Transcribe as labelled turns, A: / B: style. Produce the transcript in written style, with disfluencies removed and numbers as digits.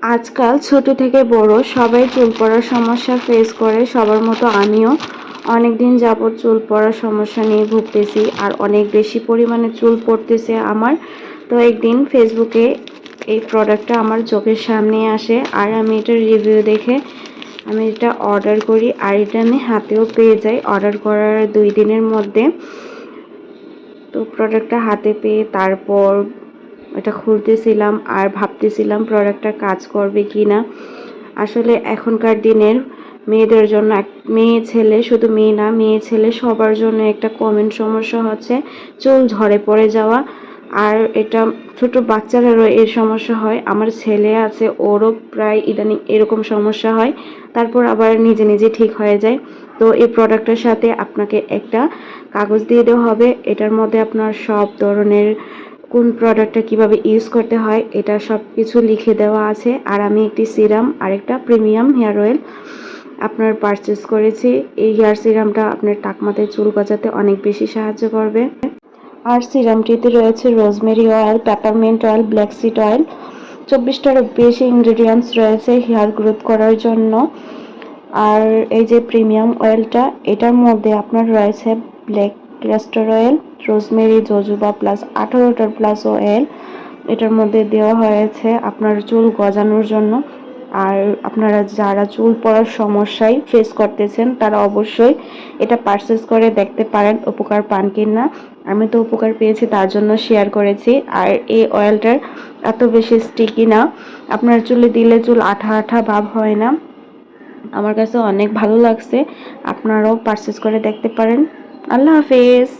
A: আজকাল ছোট থেকে বড় সবাই চুল পড়ার সমস্যা ফেস করে। সবার মতো আমিও অনেকদিন যাবৎ চুল পড়ার সমস্যা নিয়ে ভুগতেছি, আর অনেক বেশি পরিমাণে চুল পড়তেছে আমার। তো একদিন ফেসবুকে এই প্রোডাক্টটা আমার চোখের সামনে আসে, আর আমি এটার রিভিউ দেখে আমি এটা অর্ডার করি, আর এটা আমি হাতেও পেয়ে যাই অর্ডার করার 2 দিনের মধ্যে। তো প্রোডাক্টটা হাতে পেয়ে তারপর এটা খুলতেছিলাম আর ভাবতেছিলাম প্রোডাক্টটা কাজ করবে কি না। আসলে এখনকার দিনের মেয়েদের জন্য, মেয়ে ছেলে, শুধু মেয়ে না, মেয়ে ছেলে সবার জন্য একটা কমন সমস্যা হচ্ছে চুল ঝরে পড়ে যাওয়া। আর এটা ছোট বাচ্চাদেরও এর সমস্যা হয়। আমার ছেলে আছে, ওরও প্রায় ইদানিং এরকম সমস্যা হয়, তারপর আবার নিজে নিজে ঠিক হয়ে যায়। তো এই প্রোডাক্টের সাথে আপনাকে একটা কাগজ দিয়ে দেওয়া হবে, এটার মধ্যে আপনার সব ধরনের কোন প্রোডাক্টটা কিভাবে ইউজ করতে হয় এটা সব কিছু লিখে দেওয়া আছে। আর আমি একটি সিরাম আর একটা প্রিমিয়াম হেয়ার অয়েল আপনার পারচেস করেছি। এই হেয়ার সিরামটা আপনার টাকমাতে চুল গজাতে অনেক বেশি সাহায্য করবে। আর সিরামটিতে রয়েছে rosemary oil, peppermint oil, black seed oil. 24টারও বেশি ইনগ্রেডিয়েন্টস রয়েছে হেয়ার গ্রোথ করার জন্য। আর এই যে প্রিমিয়াম অয়েলটা, এটার মধ্যে আপনার রয়েছে black castor oil, rosemary, jojoba plus 18টার প্লাস অয়েল। এটার মধ্যে দেওয়া হয়েছে আপনার চুল গজানোর জন্য। আর আপনারা যারা চুল পড়ার সমস্যায় ফেস করতেছেন তারা অবশ্যই এটা পারচেস করে দেখতে পারেন, উপকার পান কিনা। আমি তো উপকার পেয়েছি, তার জন্য শেয়ার করেছি। আর এই অয়েলটার এত বেশি স্টিকি না, আপনার চুলে দিলে চুল আঠা আঠা ভাব হয় না। আমার কাছে অনেক ভালো লাগছে, আপনারাও পারচেস করে দেখতে পারেন। আল্লাহ হাফেজ।